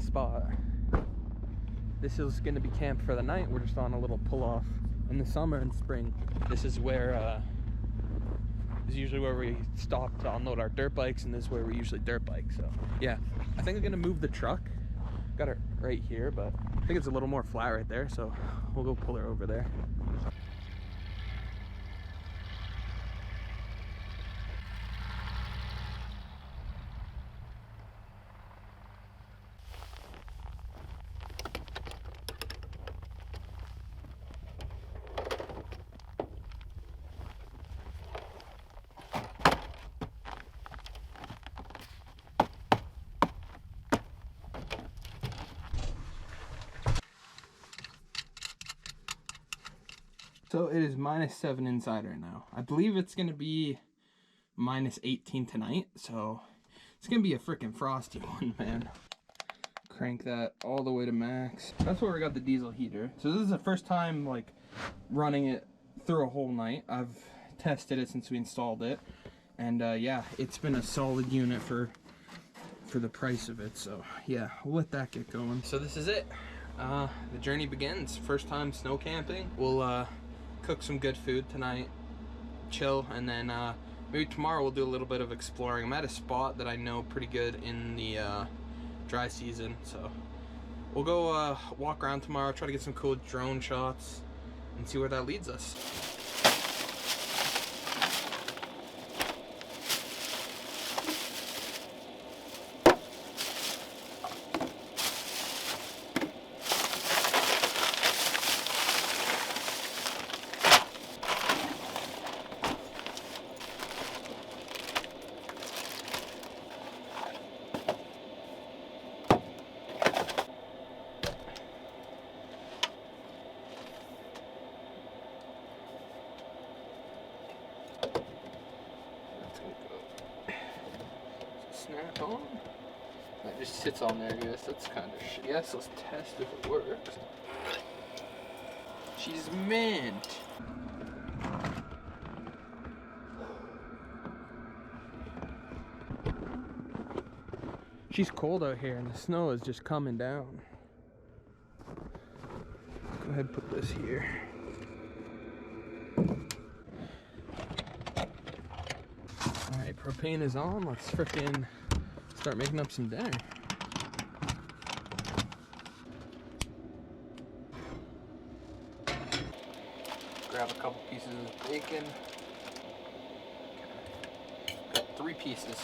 spot. This is going to be camp for the night. We're just on a little pull-off. In the summer and spring, this is where this is usually where we stop to unload our dirt bikes, and this is where we usually dirt bike. So yeah, I think I'm gonna move the truck. Got it right here, but I think it's a little more flat right there, so we'll go pull her over there. So it is -7 inside right now. I believe it's going to be -18 tonight, so it's going to be a freaking frosty one, man. Crank that all the way to max. That's where we got the diesel heater. So this is the first time like running it through a whole night. I've tested it since we installed it, and yeah, it's been a solid unit for the price of it. So yeah, we'll let that get going. So this is it. The journey begins. First time snow camping. We'll cook some good food tonight, chill, and then maybe tomorrow we'll do a little bit of exploring. I'm at a spot that I know pretty good in the dry season, so we'll go walk around tomorrow, try to get some cool drone shots and see where that leads us. Snap on. That just sits on there, I guess. That's kind of shit. Yes, let's test if it works. She's mint. She's cold out here and the snow is just coming down. Go ahead and put this here. Alright, propane is on. Let's frickin' start making up some dinner. Grab a couple pieces of bacon. Got 3 pieces.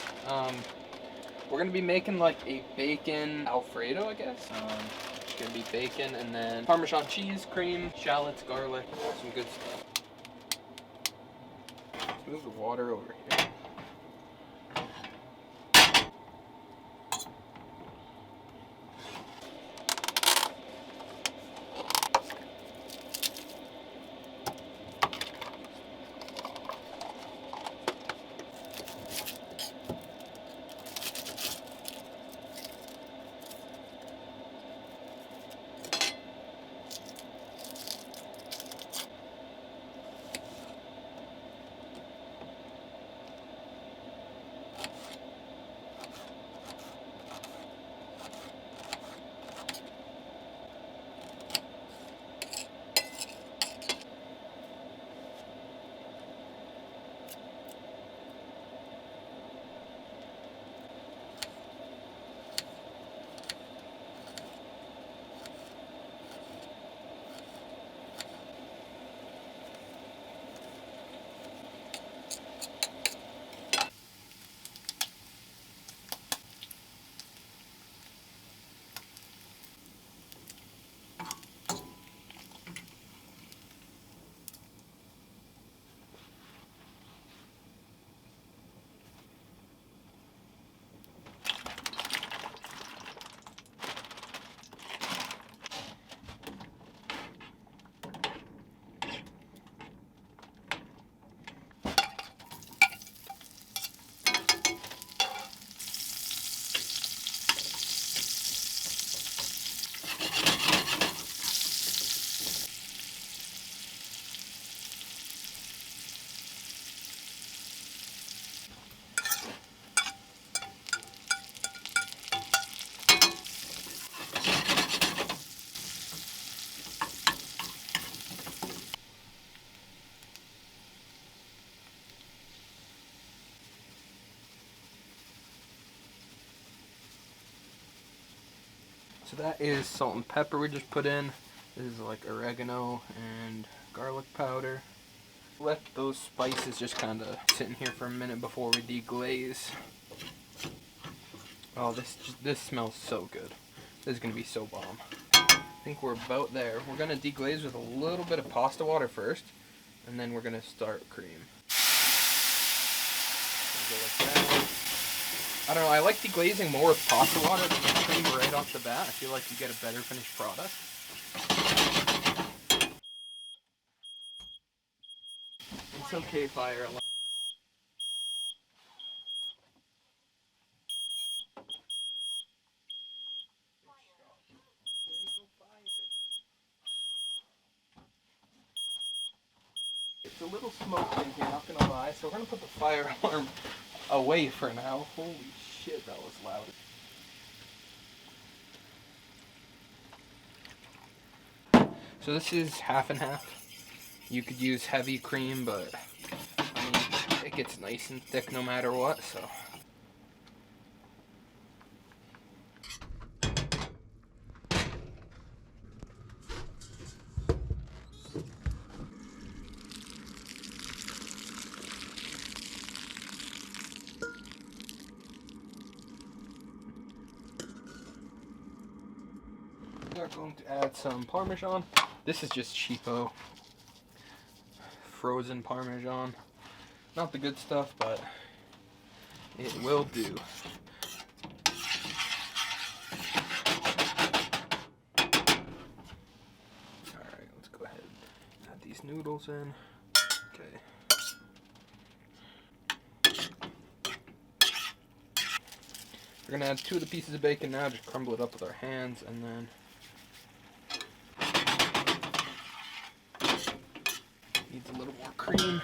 We're gonna be making like a bacon Alfredo, I guess. It's gonna be bacon and then Parmesan cheese, cream, shallots, garlic, some good stuff. Let's move the water over here. So that is salt and pepper we just put in. This is like oregano and garlic powder. Let those spices just kind of sit in here for a minute before we deglaze. Oh, this smells so good. This is gonna be so bomb. I think we're about there. We're gonna deglaze with a little bit of pasta water first, and then we're gonna start cream. Go like that. I don't know, I like deglazing more with pasta water than cream right off the bat. I feel like you get a better finished product. It's okay, fire alarm. It's a little smoky in here, not gonna lie, so we're gonna put the fire alarm away for now. Holy shit, that was loud. So this is half and half. You could use heavy cream, but I mean, it gets nice and thick no matter what, so. We're going to add some Parmesan. This is just cheapo frozen Parmesan. Not the good stuff, but it will do. Alright, let's go ahead and add these noodles in. Okay. We're gonna add 2 of the pieces of bacon now, just crumble it up with our hands, and then needs a little more cream.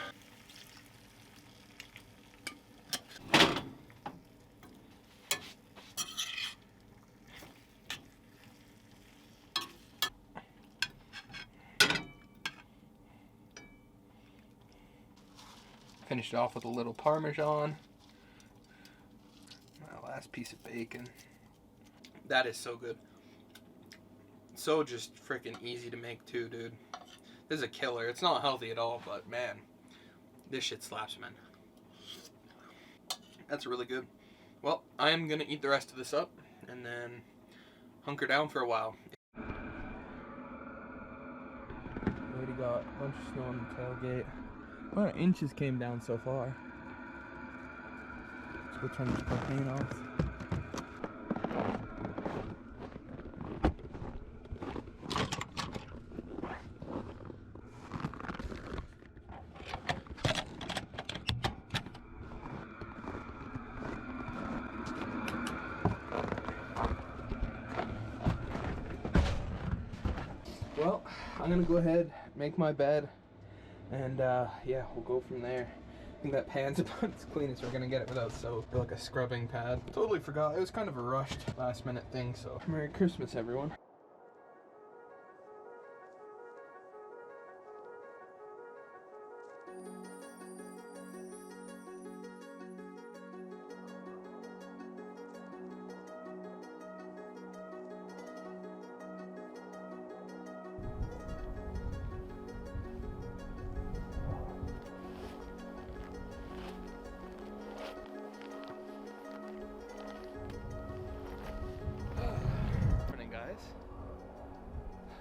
Finish it off with a little Parmesan. My last piece of bacon. That is so good. So just freaking easy to make too, dude. This is a killer. It's not healthy at all, but man, this shit slaps, man. That's really good. Well, I'm gonna eat the rest of this up and then hunker down for a while. Already got a bunch of snow on the tailgate. About inches came down so far. Let's go turn the propane off. Well, I'm gonna go ahead, make my bed, and yeah, we'll go from there. I think that pan's about as clean as we're gonna get it without soap, or like a scrubbing pad. Totally forgot, it was kind of a rushed last minute thing, so Merry Christmas, everyone.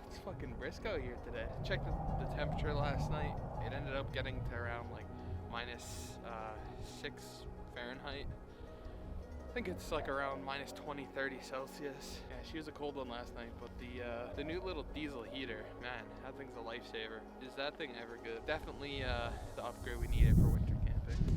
It's fucking brisk out here today. Checked the temperature last night. It ended up getting to around like minus 6 Fahrenheit. I think it's like around minus 20, 30 Celsius. Yeah, she was a cold one last night, but the new little diesel heater, man, that thing's a lifesaver. Is that thing ever good? Definitely the upgrade we needed for winter camping.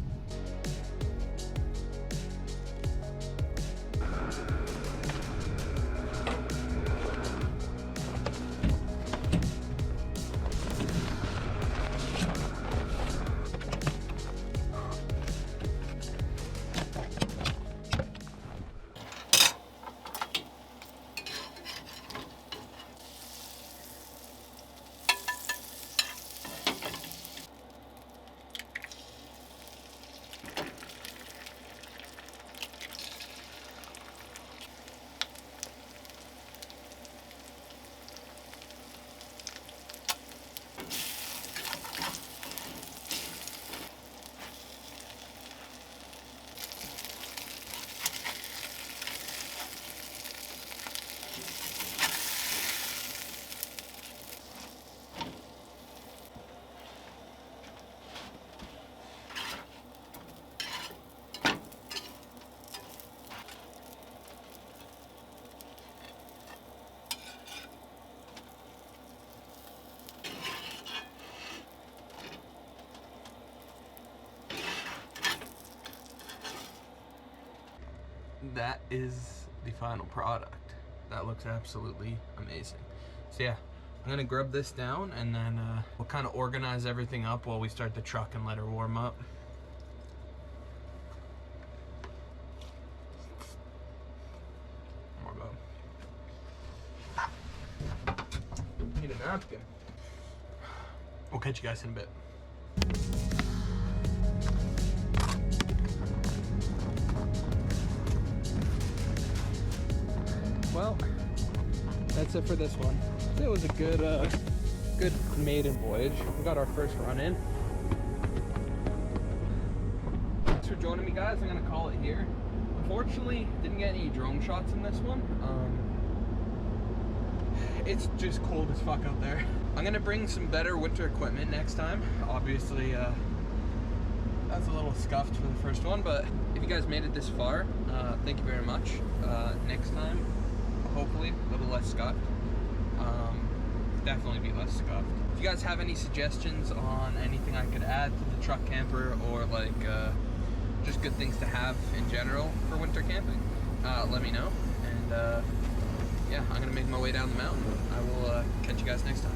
that is the final product. That looks absolutely amazing. So yeah, I'm gonna grub this down and then we'll kind of organize everything up while we start the truck and let her warm up. Oh my God. Need a napkin. We'll catch you guys in a bit. Well, that's it for this one. It was a good maiden voyage. We got our first run in. Thanks for joining me, guys. I'm gonna call it here. Unfortunately, didn't get any drone shots in this one. It's just cold as fuck out there. I'm gonna bring some better winter equipment next time. Obviously, that's a little scuffed for the first one, but if you guys made it this far, thank you very much. Next time, hopefully a little less scuffed. Definitely be less scuffed. If you guys have any suggestions on anything I could add to the truck camper, or like just good things to have in general for winter camping, let me know. And yeah, I'm gonna make my way down the mountain. I will catch you guys next time.